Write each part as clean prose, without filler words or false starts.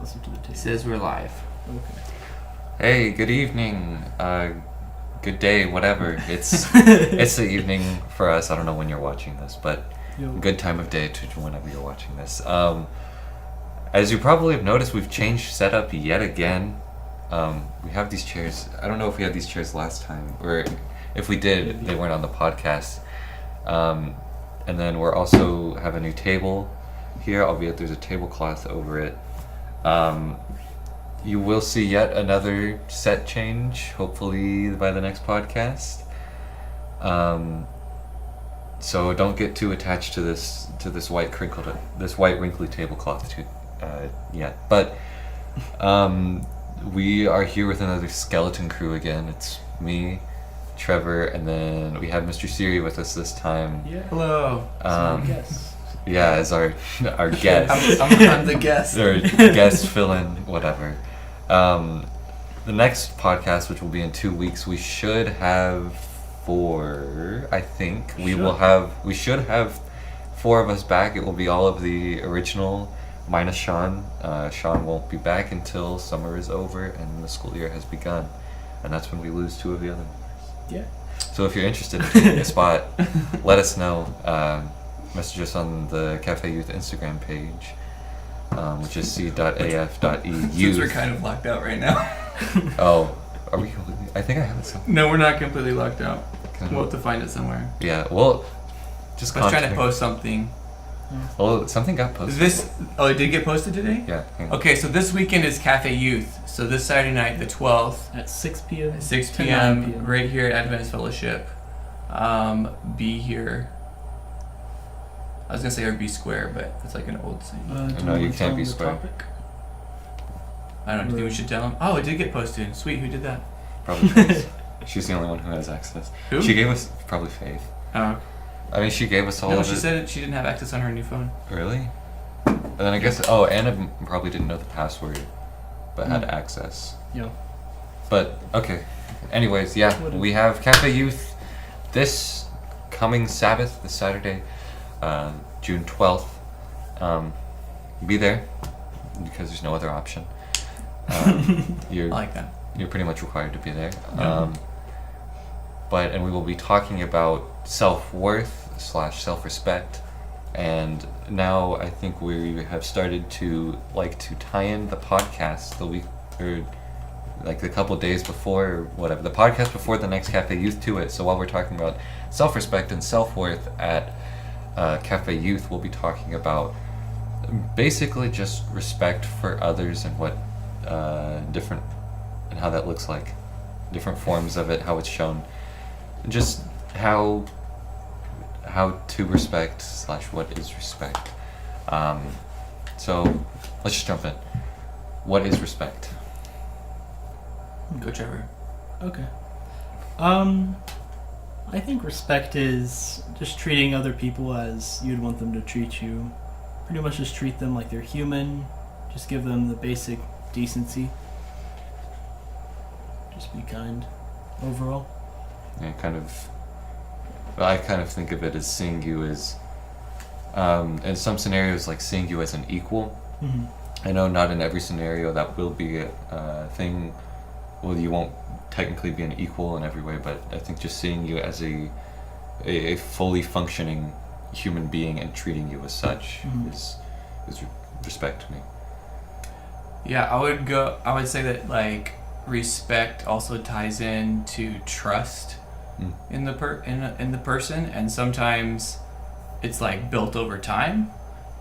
closer to the table. It says we're live. Okay. Hey, good evening, good day, whatever. It's it's the evening for us. I don't know when you're watching this, but Yo. good time of day to whenever you're watching this. As you probably have noticed, we've changed setup yet again. We have these chairs. I don't know if we had these chairs last time, or if we did, they weren't on the podcast. And then we're also have a new table here, albeit there's a tablecloth over it. You will see yet another set change, hopefully by the next podcast. So don't get too attached to this white wrinkly tablecloth yet. But we are here with another skeleton crew again. It's me, Trevor, and then we have Mr. Siri with us this time. Yeah. Hello. Yes. Yeah, as our guest. I'm the guest. Or guest fill-in, whatever. The next podcast, which will be in 2 weeks, we should have four. I think we should have four of us back. It will be all of the original, minus Sean. Sean won't be back until summer is over and the school year has begun, and that's when we lose two of the other members. Yeah. So if you're interested in taking a spot, let us know. Message us on the Cafe Youth Instagram page, which is c.af.eu. Since we're kind of locked out right now. Oh, are we completely? I think I have it somewhere. No, we're not completely locked out. Can I- We'll have to find it somewhere. Yeah, well, just I was trying to contact- post something. Oh, something got posted. It did get posted today? Yeah. hang on. Okay, so this weekend is Cafe Youth. So this Saturday night, the 12th, At 6 p.m. at 6 to 9 p.m. right here at Adventist Fellowship. Be here. I was gonna say or be square, but that's like an old saying. Do No, you you wanna can't tell be them the square. topic? I don't know. Do you think we should tell them? Oh, it did get posted. Sweet. Who did that? Probably Faith. She's the only one who has access. Who? She gave us probably Faith. Oh. I mean, she gave us all No, of she it. said she didn't have access on her new phone. Really? And then I guess Anna probably didn't know the password, but had access. Yeah. But okay. Anyways, yeah, Whatever. we have Cafe Youth this coming Sabbath, this Saturday, June 12th. Be there because there's no other option. I You're like that. you're pretty much required to be there. Yeah. And we will be talking about self-worth / self-respect. And now I think we have started to tie in the podcast the week or like a couple days before or whatever, the podcast before the next Cafe Youth to it. So while we're talking about self-respect and self-worth at Cafe Youth, we'll be talking about basically just respect for others and what different and how that looks like, different forms of it, how it's shown, just how to respect / what is respect. So let's just jump in. What is respect? Go, Trevor. Okay. I think respect is just treating other people as you'd want them to treat you. Pretty much just treat them like they're human. Just give them the basic decency. Just be kind overall. Yeah, I kind of think of it as seeing you as, in some scenarios, like seeing you as an equal. Mm-hmm. I know not in every scenario that will be a thing. Well, you won't technically be an equal in every way, but I think just seeing you as a fully functioning human being and treating you as such is respect to me. Yeah, I would say that like respect also ties into trust in the person, and sometimes it's like built over time,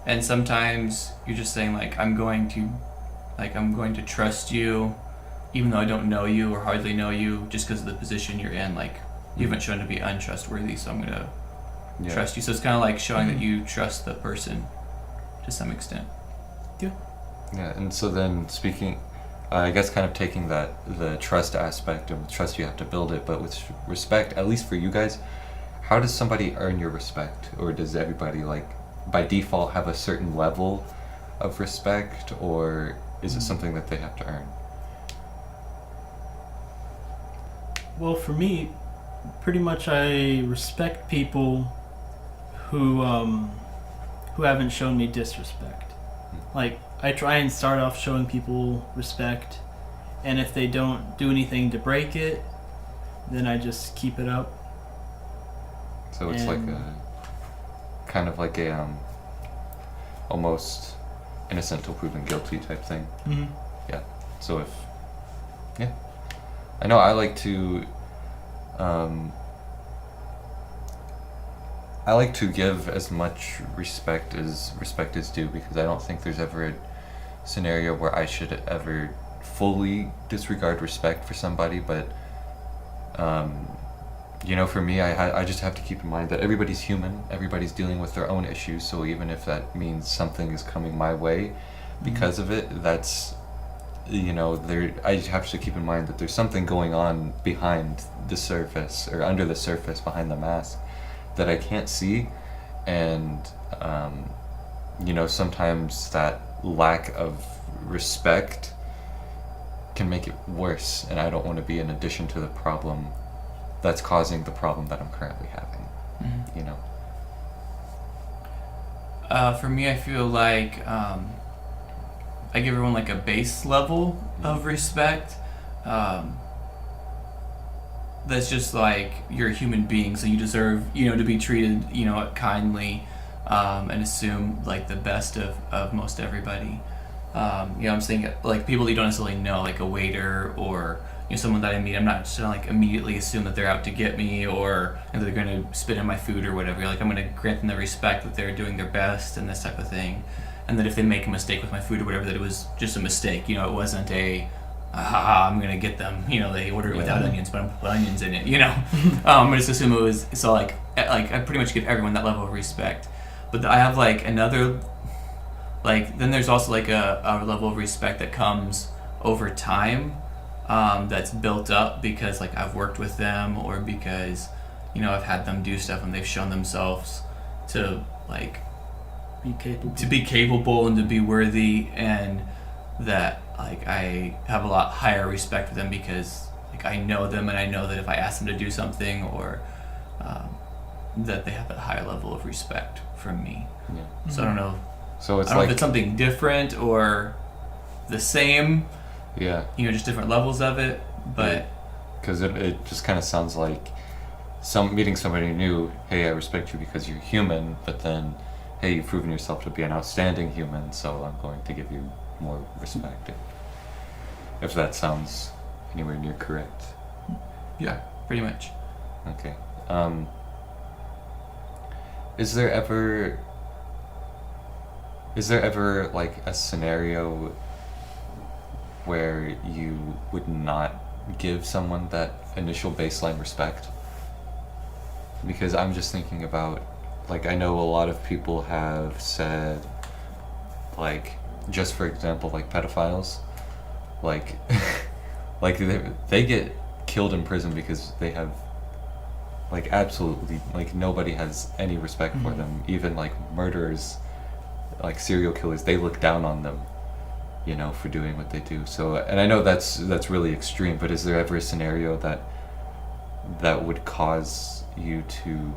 and sometimes you're just saying like I'm going to trust you even though I don't know you or hardly know you, just because of the position you're in. Like you haven't shown to be untrustworthy, so I'm gonna trust you. So it's kind of like showing that you trust the person to some extent. Yeah, and so then speaking, I guess kind of taking the trust aspect, and with trust you have to build it, but with respect, at least for you guys, how does somebody earn your respect? Or does everybody like by default have a certain level of respect, or is it something that they have to earn? Well, for me, pretty much I respect people who haven't shown me disrespect. Like I try and start off showing people respect, and if they don't do anything to break it, then I just keep it up. So it's like And- a kind of like a almost innocent till proven guilty type thing. Mm-hmm. So if yeah, I know I like to I like to give as much respect is due, because I don't think there's ever a scenario where I should ever fully disregard respect for somebody, but you know, for me, I just have to keep in mind that everybody's human, everybody's dealing with their own issues, so even if that means something is coming my way because of it, that's, you know, I have to keep in mind that there's something going on behind the surface, or under the surface, behind the mask, that I can't see, and you know, sometimes that lack of respect can make it worse, and I don't want to be an addition to the problem that's causing the problem that I'm currently having, you know. For me, I feel like I give everyone like a base level of respect. That's just like, you're a human being, so you deserve, you know, to be treated, you know, kindly, and assume like the best of most everybody. You know, I'm saying, like, people that you don't necessarily know, like a waiter or, you know, someone that I meet, I'm not just gonna like immediately assume that they're out to get me, or you know, they're gonna spit in my food or whatever. Like, I'm gonna grant them the respect that they're doing their best and this type of thing, and that if they make a mistake with my food or whatever, that it was just a mistake. You know, it wasn't a I'm gonna get them. You know, they order it without onions, but I'm gonna put onions in it. You know, I just assume it was. So like I pretty much give everyone that level of respect. But I have like another, like, then there's also like a level of respect that comes over time, that's built up because like I've worked with them, or because, you know, I've had them do stuff and they've shown themselves to like Be capable. and to be worthy, and that like I have a lot higher respect for them because like I know them, and I know that if I ask them to do something, or that they have a higher level of respect from me. Yeah. So I don't know. So it's I don't know like, if it's something different or the same, yeah, you know, just different levels of it. But because it just kind of sounds like meeting somebody new. Hey, I respect you because you're human, but then, hey, you've proven yourself to be an outstanding human, so I'm going to give you more respect. If that sounds anywhere near correct. yeah, pretty much. Okay. Is there ever like a scenario where you would not give someone that initial baseline respect? Because I'm just thinking about, like, I know a lot of people have said, like, just for example, like pedophiles, like like they get killed in prison because they have, like, absolutely, like, nobody has any respect for them. Even like murderers, like serial killers, they look down on them, you know, for doing what they do. So, and I know that's really extreme, but is there ever a scenario that would cause you to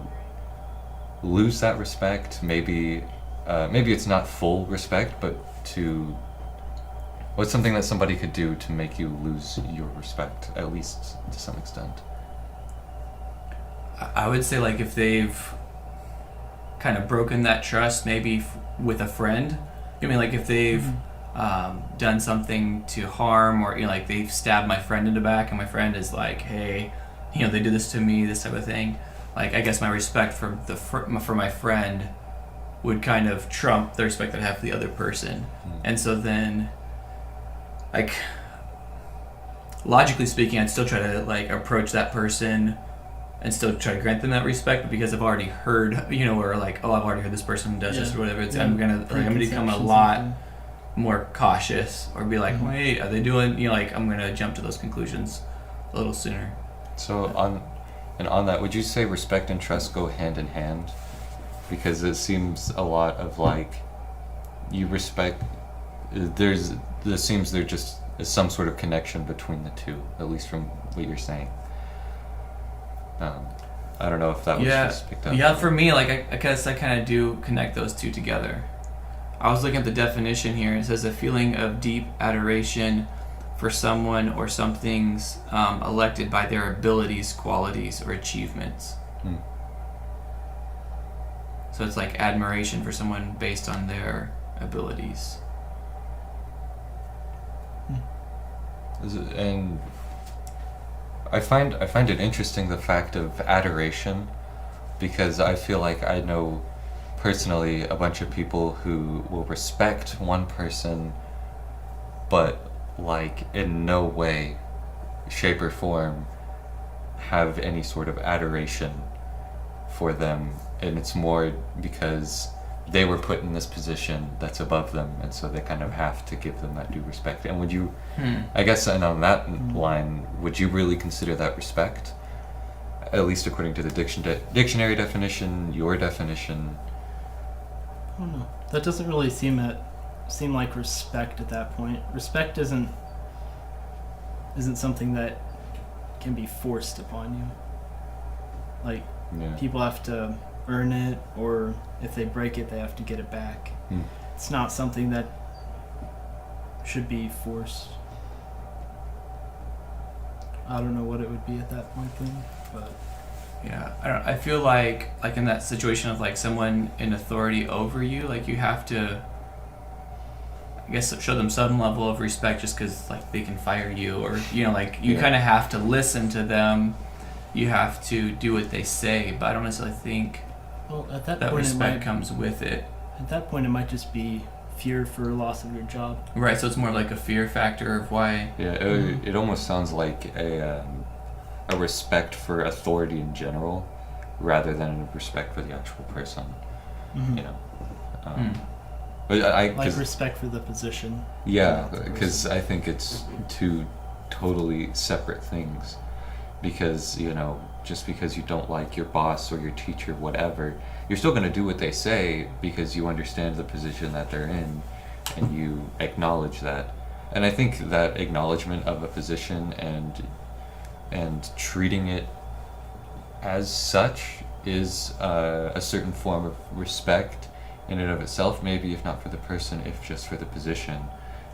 lose that respect? Maybe it's not full respect, but what's something that somebody could do to make you lose your respect, at least to some extent? I would say, like, if they've kind of broken that trust, maybe with a friend. I mean, like, if they've done something to harm, or, you know, like, they've stabbed my friend in the back, and my friend is like, hey, you know, they did this to me, this type of thing. Like, I guess my respect for for my friend would kind of trump the respect that I have for the other person. And so then, like, logically speaking, I'd still try to, like, approach that person and still try to grant them that respect, but because I've already heard, you know, or like, oh, I've already heard this person does this or whatever, I'm gonna become a lot more cautious, or be like, wait, are they doing, you know, like, I'm gonna jump to those conclusions a little sooner. So on that, would you say respect and trust go hand in hand? Because it seems a lot of, like, you respect, there just is some sort of connection between the two, at least from what you're saying. I don't know if that was just picked up. Yeah, for me, like, I guess I kind of do connect those two together. I was looking at the definition here. It says a feeling of deep adoration for someone or something's elected by their abilities, qualities, or achievements. So it's like admiration for someone based on their abilities. And I find it interesting, the fact of adoration, because I feel like I know personally a bunch of people who will respect one person, but like in no way, shape or form have any sort of adoration for them, and it's more because they were put in this position that's above them, and so they kind of have to give them that due respect. And would you, I guess, and on that line, would you really consider that respect? At least according to the dictionary definition, your definition. I don't know. That doesn't really seem like respect at that point. Respect isn't something that can be forced upon you. Like, Yeah. people have to earn it, or if they break it, they have to get it back. It's not something that should be forced. I don't know what it would be at that point then, but Yeah, I feel like in that situation of like someone in authority over you, like you have to, I guess, show them some level of respect just because like they can fire you, or like you kind of have to listen to them. You have to do what they say, but I don't necessarily think well, at that that point respect comes with it. At that point, it might just be fear for loss of your job. Right, so it's more like a fear factor of why. Yeah, it almost sounds like a respect for authority in general, rather than a respect for the actual person. Mm-hmm. But I Like respect for the position. Yeah, not the because person. I think it's two totally separate things. Because, just because you don't like your boss or your teacher, whatever, you're still going to do what they say because you understand the position that they're in and you acknowledge that. And I think that acknowledgement of a position and treating it as such is a certain form of respect in and of itself, maybe if not for the person, if just for the position.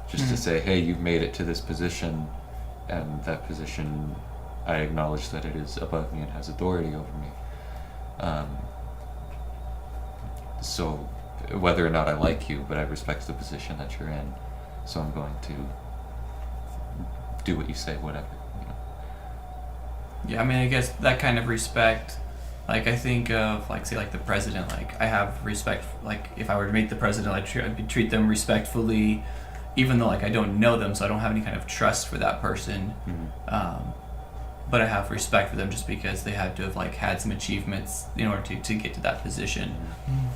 Just to say, hey, you've made it to this position, and that position, I acknowledge that it is above me and has authority over me. So whether or not I like you, but I respect the position that you're in, so I'm going to do what you say, whatever. Yeah, I mean, I guess that kind of respect, like I think of like, say, like the president. Like I have respect, like if I were to meet the president, I'd treat them respectfully, even though like I don't know them, so I don't have any kind of trust for that person. But I have respect for them just because they had to have like had some achievements in order to get to that position.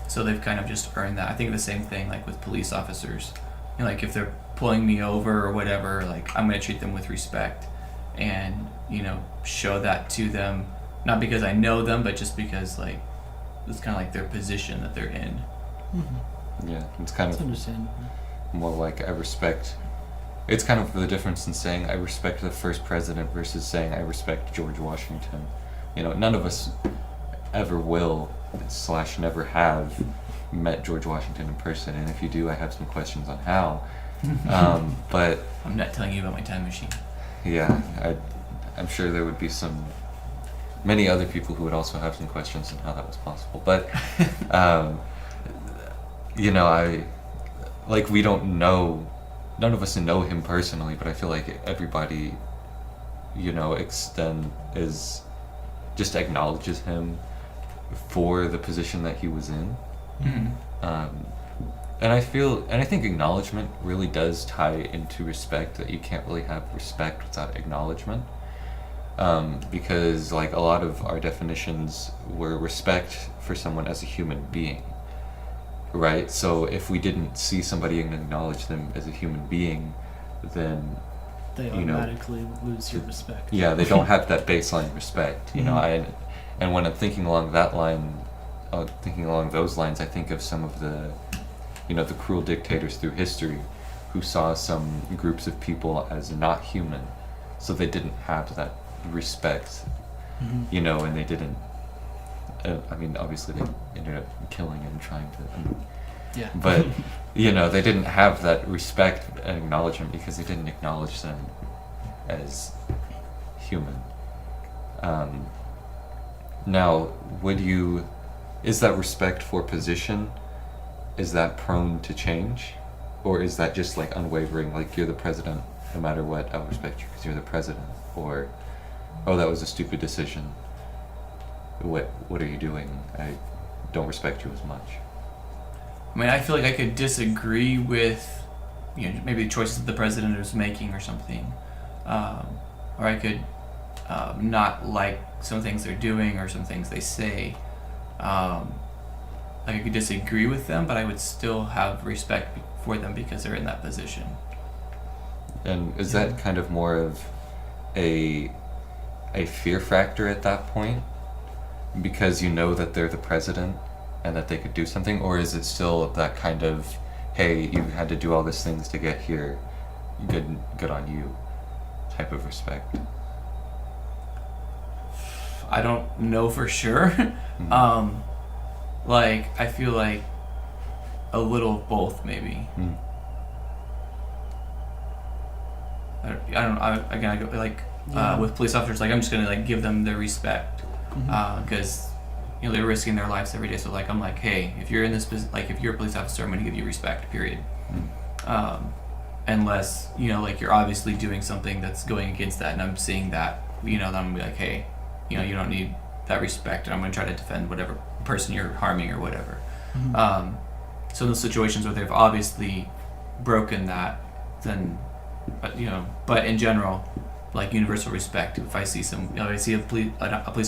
So they've kind of just earned that. I think the same thing like with police officers. Like if they're pulling me over or whatever, like I'm gonna treat them with respect and show that to them, not because I know them, but just because like it's kind of like their position that they're in. Yeah, it's kind That's of understandable. more like I respect. It's kind of the difference in saying I respect the first president versus saying I respect George Washington. None of us ever will / never have met George Washington in person, and if you do, I have some questions on how. But I'm not telling you about my time machine. yeah, I'm sure there would be many other people who would also have some questions on how that was possible. But we don't know. None of us know him personally, but I feel like everybody, just acknowledges him for the position that he was in. And I think acknowledgement really does tie into respect, that you can't really have respect without acknowledgement. Because like a lot of our definitions were respect for someone as a human being. Right, so if we didn't see somebody and acknowledge them as a human being, then They automatically lose your respect. yeah, they don't have that baseline respect. And when I'm thinking along those lines, I think of some of the, the cruel dictators through history, who saw some groups of people as not human, so they didn't have that respect, and they didn't. Obviously they ended up killing and trying to Yeah. But they didn't have that respect and acknowledgement because they didn't acknowledge them as human. Now, is that respect for position, is that prone to change? Or is that just like unwavering, like you're the president, no matter what, I'll respect you because you're the president? Or, oh, that was a stupid decision. What are you doing? I don't respect you as much. I mean, I feel like I could disagree with, maybe the choices that the president is making or something, or I could not like some things they're doing or some things they say. Like I could disagree with them, but I would still have respect for them because they're in that position. And is that kind of more of a fear factor at that point? Because you know that they're the president and that they could do something? Or is it still that kind of, hey, you had to do all these things to get here, good on you type of respect? I don't know for sure. Mm. Like, I feel like a little of both, maybe. Mm. I go like with police officers, like I'm just gonna like give them their respect because they're risking their lives every day. So like I'm like, hey, if you're in this like if you're a police officer, I'm gonna give you respect. Period. Unless like you're obviously doing something that's going against that, and I'm seeing that, then I'm gonna be like, hey, you don't need that respect, and I'm gonna try to defend whatever person you're harming or whatever. So in those situations where they've obviously broken that, then, but in general, like universal respect. If I see I see a police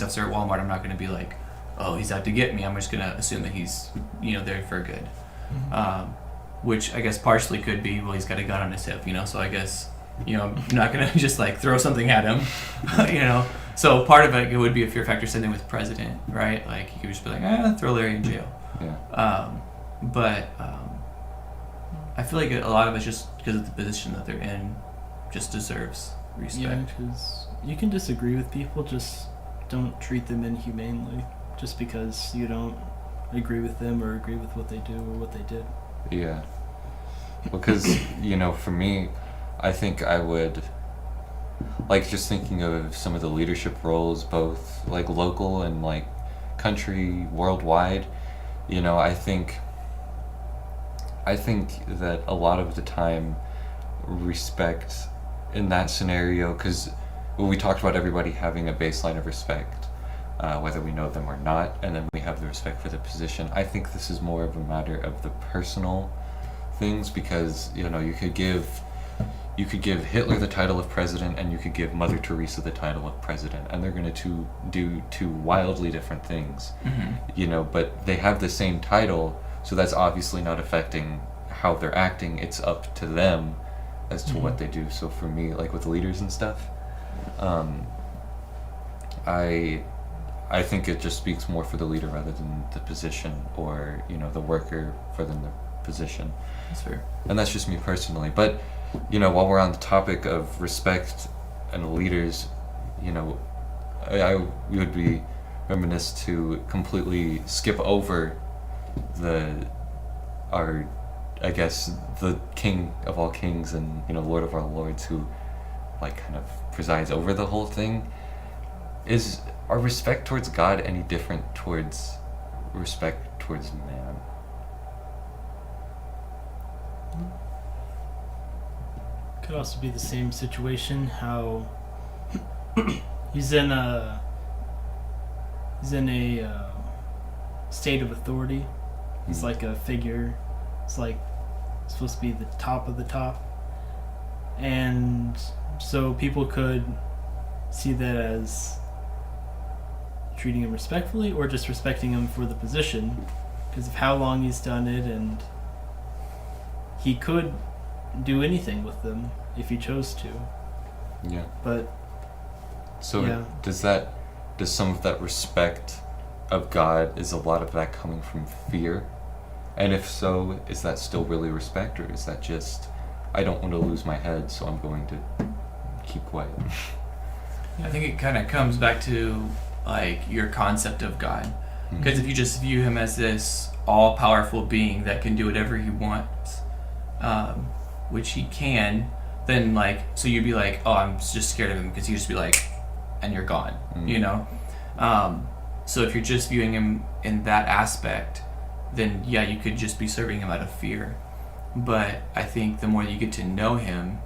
officer at Walmart, I'm not going to be like, oh, he's out to get me. I'm just going to assume that he's, there for good. Which I guess partially could be, well, he's got a gun on his hip, so I guess, I'm not going to just like throw something at him, So part of it would be a fear factor, same thing with president, right? Like you could just be like, throw Larry in jail. Yeah. But I feel like a lot of it's just because of the position that they're in, just deserves respect. Yeah, because you can disagree with people, just don't treat them inhumanely just because you don't agree with them or agree with what they do or what they did. Yeah. Because, for me, I think I would, like, just thinking of some of the leadership roles, both, like, local and, like, country, worldwide, I think that a lot of the time respect in that scenario, because we talked about everybody having a baseline of respect, whether we know them or not, and then we have the respect for the position. I think this is more of a matter of the personal things, because you could give Hitler the title of president, and you could give Mother Teresa the title of president, and they're going to do two wildly different things. But they have the same title, so that's obviously not affecting how they're acting. It's up to them as to what they do. So for me, like with leaders and stuff, I think it just speaks more for the leader rather than the position, or the worker for than the position. That's fair. And that's just me personally. But while we're on the topic of respect and leaders, I would be remiss to completely skip over the king of all kings and Lord of our lords, who like kind of presides over the whole thing. Is our respect towards God any different towards respect towards man? Could also be the same situation, how he's in a state of authority. He's like a figure. It's like supposed to be the top of the top, and so people could see that as treating him respectfully or just respecting him for the position because of how long he's done it, and he could do anything with them if he chose to. Yeah. But so yeah. Does some of that respect of God, is a lot of that coming from fear? And if so, is that still really respect, or is that just, I don't want to lose my head, so I'm going to keep quiet? I think it kind of comes back to like your concept of God, because if you just view him as this all-powerful being that can do whatever he wants, which he can, then like, so you'd be like, oh, I'm just scared of him, because he'd just be like, and you're gone, you know? So if you're just viewing him in that aspect, then yeah, you could just be serving him out of fear. But I think the more you get to know him,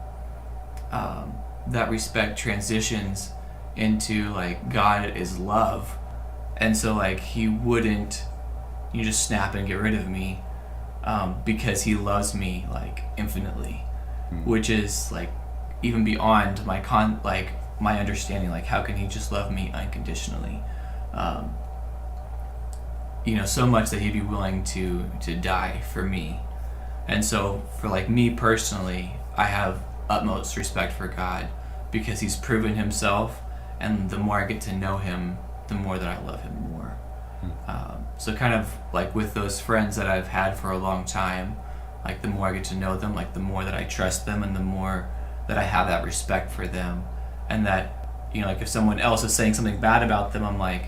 that respect transitions into like, God is love. And so like, he wouldn't, you just snap and get rid of me, because he loves me like infinitely, which is like even beyond my my understanding. Like, how can he just love me unconditionally? You know, so much that he'd be willing to die for me. And so for like me personally, I have utmost respect for God, because he's proven himself, and the more I get to know him, the more that I love him more. So kind of like with those friends that I've had for a long time, like the more I get to know them, like the more that I trust them, and the more that I have that respect for them. And that, you know, like if someone else is saying something bad about them, I'm like,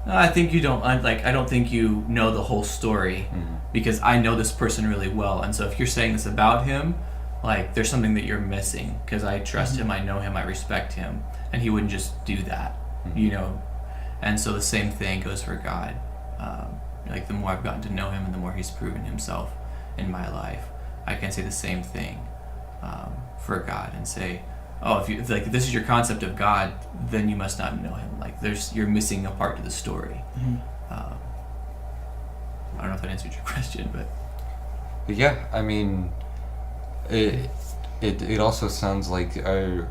no, I think you don't, like, I don't think you know the whole story, because I know this person really well. And so if you're saying this about him, like, there's something that you're missing, because I trust him, I know him, I respect him, and he wouldn't just do that, you know? And so the same thing goes for God. Like, the more I've gotten to know him, and the more he's proven himself in my life, I can say the same thing for God, and say, oh, if like this is your concept of God, then you must not know him. Like, you're missing a part of the story. I don't know if that answered your question, but yeah, I mean, it also sounds like our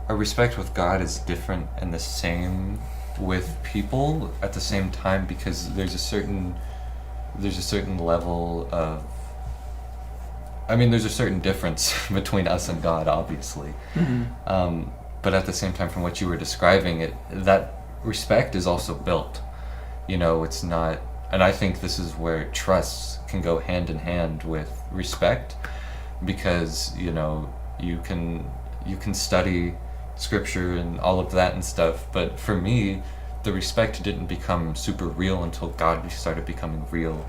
respect with God is different and the same with people at the same time, because there's a certain level of, I mean, there's a certain difference between us and God, obviously. But at the same time, from what you were describing, that respect is also built. You know, it's not, and I think this is where trust can go hand in hand with respect, because, you know, you can study scripture and all of that and stuff, but for me, the respect didn't become super real until God started becoming real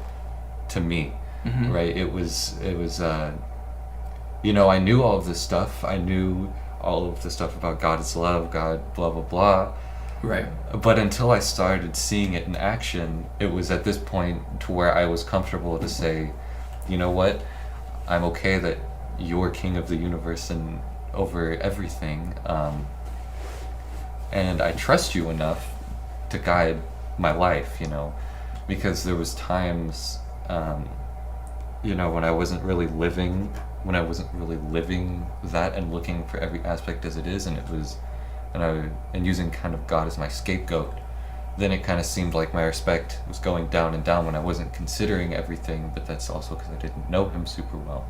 to me. Right? It was you know, I knew all of this stuff. I knew all of the stuff about God is love, God blah blah blah. right. But until I started seeing it in action, it was at this point to where I was comfortable to say, you know what? I'm okay that you're king of the universe and over everything, and I trust you enough to guide my life, you know, because there was times, you know, when I wasn't really living that and looking for every aspect as it is, and using kind of God as my scapegoat, then it kind of seemed like my respect was going down and down when I wasn't considering everything, but that's also because I didn't know him super well.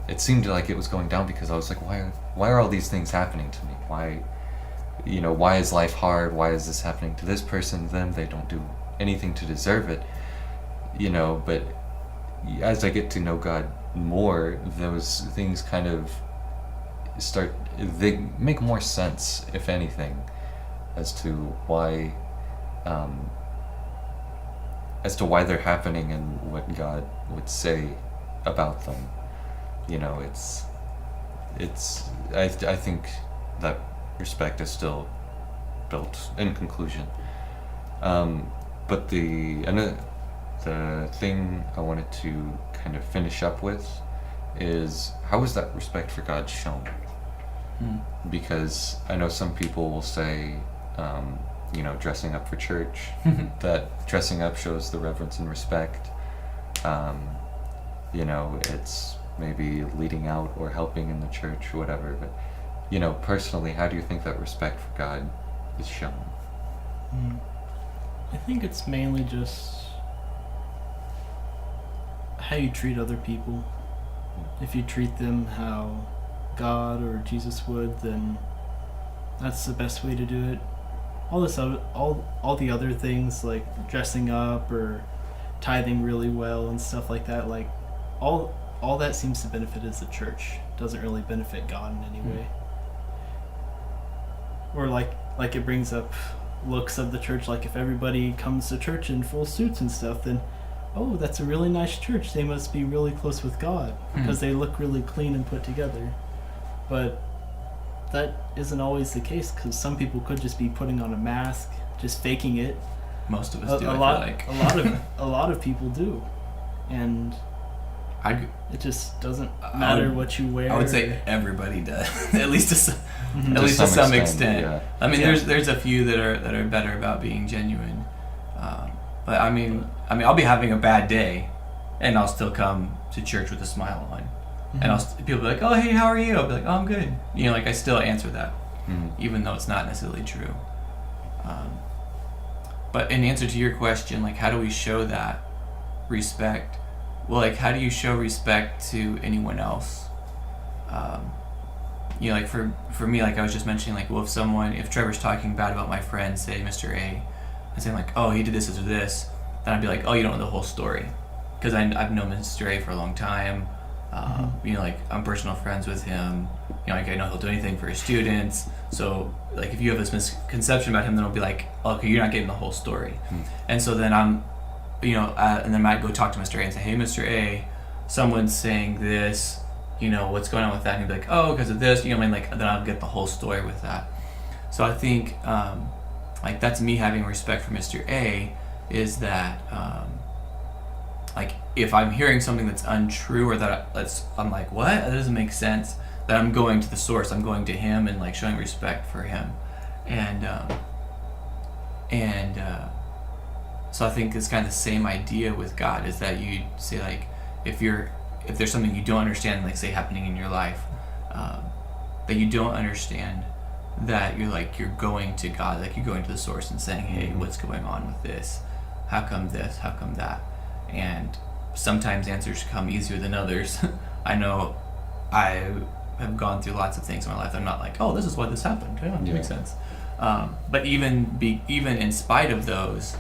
It seemed like it was going down because I was like, why are all these things happening to me? Why is life hard? Why is this happening to this person? Them, they don't do anything to deserve it, you know. But as I get to know God more, those things kind of they make more sense, if anything, as to why they're happening and what God would say about them. You know, I think that respect is still built in conclusion. But the thing I wanted to kind of finish up with is, how is that respect for God shown? Because I know some people will say, you know, dressing up for church, that dressing up shows the reverence and respect. You know, it's maybe leading out or helping in the church or whatever. But, you know, personally, how do you think that respect for God is shown? I think it's mainly just how you treat other people. If you treat them how God or Jesus would, then that's the best way to do it. All the other things, like dressing up or tithing really well and stuff like that, like all that seems to benefit as a church. Doesn't really benefit God in any way. Or like it brings up looks of the church. Like if everybody comes to church in full suits and stuff, then oh, that's a really nice church. They must be really close with God because they look really clean and put together. But that isn't always the case, because some people could just be putting on a mask, just faking it. Most of us do. A lot of people do, and it just doesn't matter what you wear. I would say everybody does, at least to To some extent. Yeah. I mean, there's a few that are better about being genuine, but I mean, I'll be having a bad day, and I'll still come to church with a smile on, and people be like, "Oh, hey, how are you?" I'll be like, "Oh, I'm good." Like I still answer that, even though it's not necessarily true. But in answer to your question, like, how do we show that respect? Well, like, how do you show respect to anyone else? Like for me, like I was just mentioning, like, well, if Trevor's talking bad about my friend, say Mr. A, and saying like, oh, he did this or this, then I'd be like, oh, you don't know the whole story, because I've known Mr. A for a long time. Like I'm personal friends with him. Like I know he'll do anything for his students. So like if you have this misconception about him, then I'll be like, okay, you're not getting the whole story. And so then and then I might go talk to Mr. A and say, hey, Mr. A, someone's saying this. What's going on with that? And he'd be like, oh, because of this. Then I'll get the whole story with that. So I think like that's me having respect for Mr. A, is that like if I'm hearing something that's untrue, or I'm like, what? That doesn't make sense. That I'm going to the source. I'm going to him and like showing respect for him, and so I think it's kind of the same idea with God, is that you say like if there's something you don't understand, like say happening in your life, that you don't understand, that you're going to God, like you're going to the source and saying, hey, what's going on with this? How come this? How come that? And sometimes answers come easier than others. I know I have gone through lots of things in my life. I'm not like, oh, this is why this happened. It makes sense. But even in spite of those,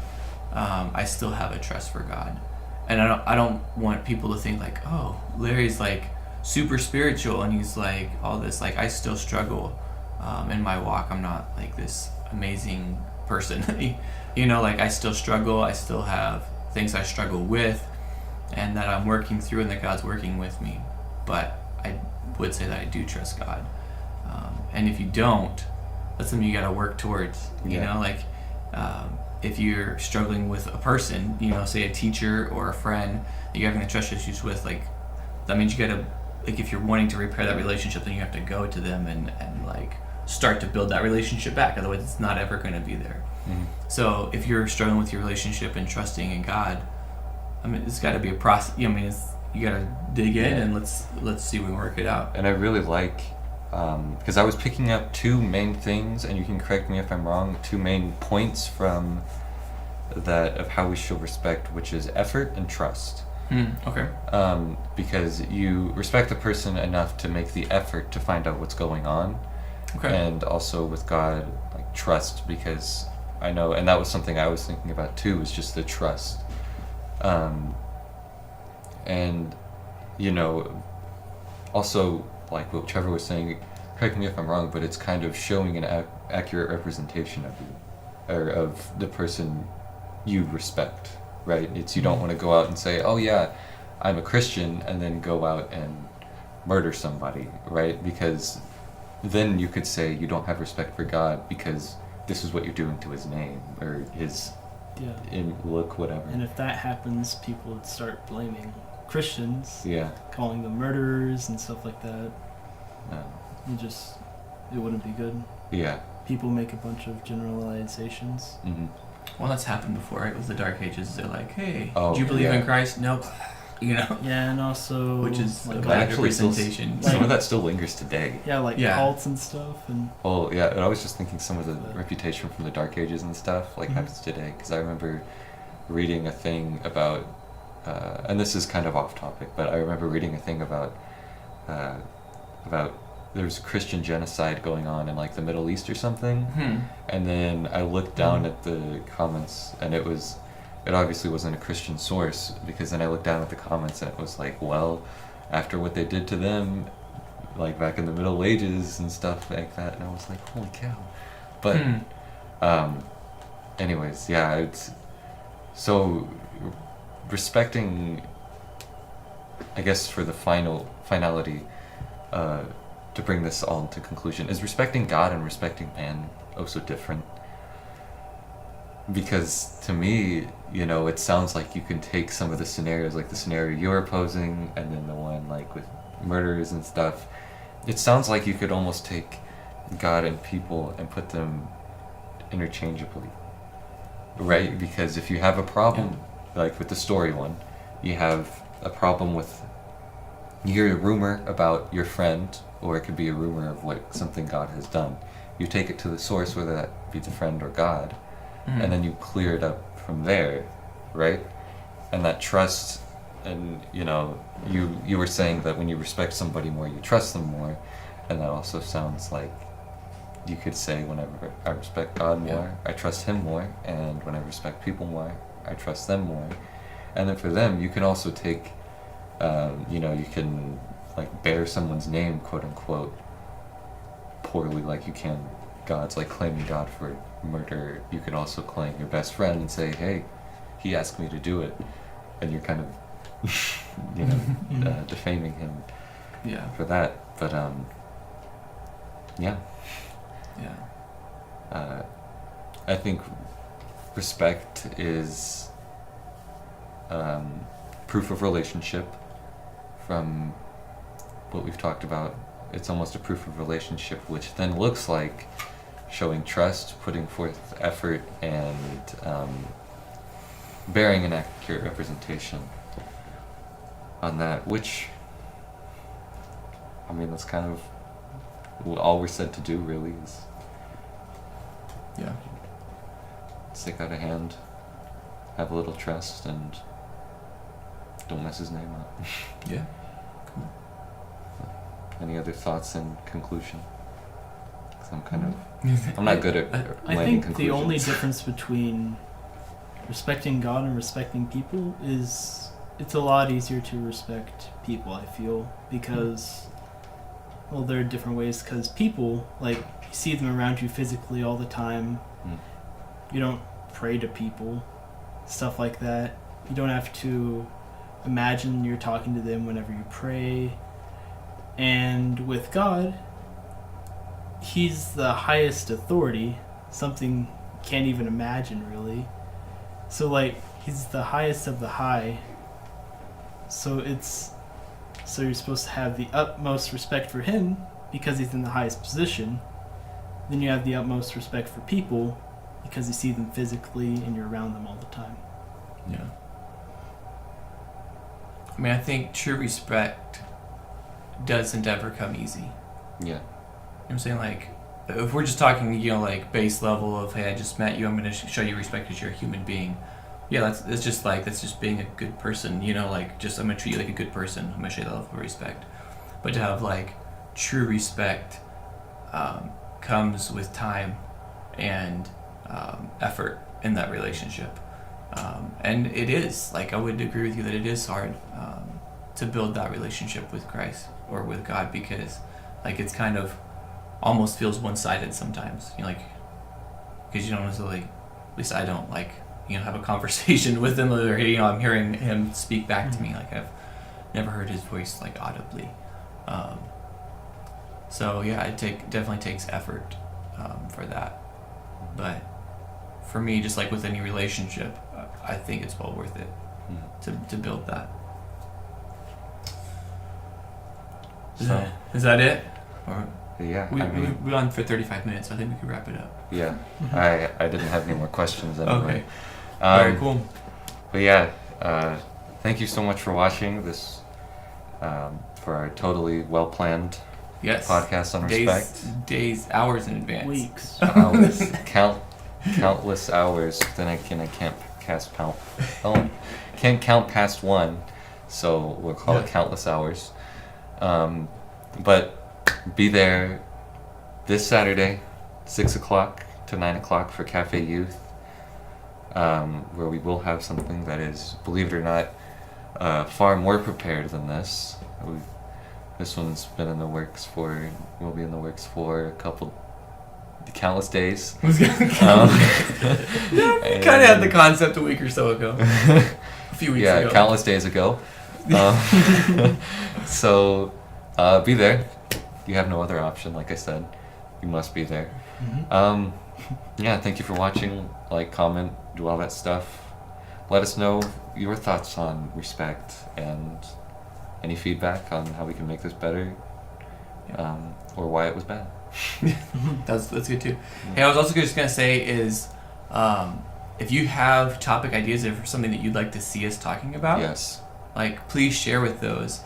I still have a trust for God, and I don't want people to think like, oh, Larry's like super spiritual and he's like all this. Like I still struggle in my walk. I'm not like this amazing person. Like I still struggle. I still have things I struggle with, and that I'm working through, and that God's working with me. But I would say that I do trust God. And if you don't, that's something you got to work towards. If you're struggling with a person, say a teacher or a friend that you're having the trust issues with, like that means you got to, like if you're wanting to repair that relationship, then you have to go to them and like start to build that relationship back. Otherwise, it's not ever going to be there. So if you're struggling with your relationship and trusting in God, it's got to be a process. You got to dig in and let's see if we can work it out. And I really like, because I was picking up two main things, and you can correct me if I'm wrong, two main points from that of how we show respect, which is effort and trust. Okay. Because you respect the person enough to make the effort to find out what's going on. Okay. And also with God, like trust, because I know, and that was something I was thinking about too, was just the trust. And also like what Trevor was saying, correct me if I'm wrong, but it's kind of showing an accurate representation of you, or of the person you respect, right? It's, you don't want to go out and say, oh yeah, I'm a Christian, and then go out and murder somebody, right? Because then you could say you don't have respect for God because this is what you're doing to his name or his look, whatever. And if that happens, people would start blaming Christians, calling them murderers and stuff like that. It wouldn't be good. Yeah. People make a bunch of generalizations. Well, that's happened before, right? With the Dark Ages, they're like, hey, do you believe in Christ? Nope. Yeah, and also... Which is like a bad representation. Some of that still lingers today. Yeah, like cults and stuff. And well, yeah, and I was just thinking some of the reputation from the Dark Ages and stuff, like, happens today. Because I remember reading a thing about... and this is kind of off topic, but I remember reading a thing about there's Christian genocide going on in like the Middle East or something, and then I looked down at the comments, and it obviously wasn't a Christian source, because then I looked down at the comments and it was like, well, after what they did to them, like back in the Middle Ages and stuff like that, and I was like, holy cow. But anyways, yeah, it's so respecting, I guess, for the finality, to bring this all to conclusion, is respecting God and respecting man also different? Because to me, it sounds like you can take some of the scenarios, like the scenario you're posing, and then the one like with murderers and stuff. It sounds like you could almost take God and people and put them interchangeably, right? Because if you have a problem, like with the story one, you have a problem with, you hear a rumor about your friend, or it could be a rumor of what something God has done. You take it to the source, whether that be the friend or God, and then you clear it up from there, right? And that trust, and you were saying that when you respect somebody more, you trust them more, and that also sounds like you could say, whenever I respect God more, I trust him more, and when I respect people more, I trust them more. And then for them, you can also take, you can like bear someone's name, quote unquote, poorly, like you can God's, like claiming God for murder. You can also claim your best friend and say, hey, he asked me to do it, and you're kind of defaming him for that. But I think respect is proof of relationship. From what we've talked about, it's almost a proof of relationship, which then looks like showing trust, putting forth effort, and bearing an accurate representation on that, which, I mean, that's kind of all we're said to do, really, is stick out a hand, have a little trust, and don't mess his name up. Yeah. Cool. Any other thoughts in conclusion? 'Cause I'm not good at I landing think conclusions. the only difference between respecting God and respecting people is it's a lot easier to respect people, I feel, because, well, there are different ways, because people, like, you see them around you physically all the time. You don't pray to people, stuff like that. You don't have to imagine you're talking to them whenever you pray. And with God, he's the highest authority, something you can't even imagine, really. So, like, he's the highest of the high. So you're supposed to have the utmost respect for him because he's in the highest position. Then you have the utmost respect for people because you see them physically and you're around them all the time. Yeah. I mean, I think true respect doesn't ever come easy. Yeah. You know what I'm saying? Like, if we're just talking, like, base level of, hey, I just met you, I'm going to show you respect because you're a human being. Yeah, that's just being a good person, like, just, I'm going to treat you like a good person. I'm going to show you that level of respect. But to have, like, true respect comes with time and effort in that relationship. And it is, like, I would agree with you that it is hard to build that relationship with Christ or with God, because, like, it's kind of almost feels one-sided sometimes, like, because you don't necessarily, at least I don't, like, have a conversation with him, or, I'm hearing him speak back to me, like, I've never heard his voice, like, audibly. So yeah, it definitely takes effort for that, but for me, just like with any relationship, I think it's well worth it to build that. Is that it? Or Yeah, we're on for 35 minutes, so I think we could wrap it up. Yeah, I didn't have any more questions anyway. Okay. Very cool. But yeah, thank you so much for watching this, for our totally well-planned podcast on respect. Days, hours in advance. Weeks. Hours. Countless hours. Then I can't can't count past one, so we'll call it countless hours. But be there this Saturday, 6 o'clock to 9 o'clock for Cafe Youth, where we will have something that is, believe it or not, far more prepared than this. This one's been in the works will be in the works for a couple countless days. We Um, kind of had the concept a week or so ago. A few weeks ago. Countless days ago. So be there. You have no other option, like I said. You must be there. Yeah, thank you for watching. Like, comment, do all that stuff. Let us know your thoughts on respect and any feedback on how we can make this better, or why it was bad. That's good too. Hey, I was also just gonna say is, if you have topic ideas or something that you'd like to see us talking about, Yes. like please share with those,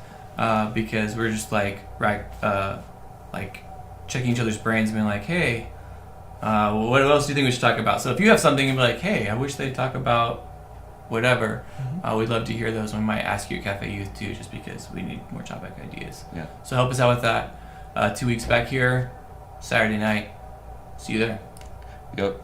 because we're just like checking each other's brains and being like, hey, what else do you think we should talk about? So if you have something and be like, hey, I wish they'd talk about whatever, we'd love to hear those. We might ask you at Cafe Youth too, just because we need more topic ideas. Yeah. So help us out with that. 2 weeks back here, Saturday night. See you there. Yep.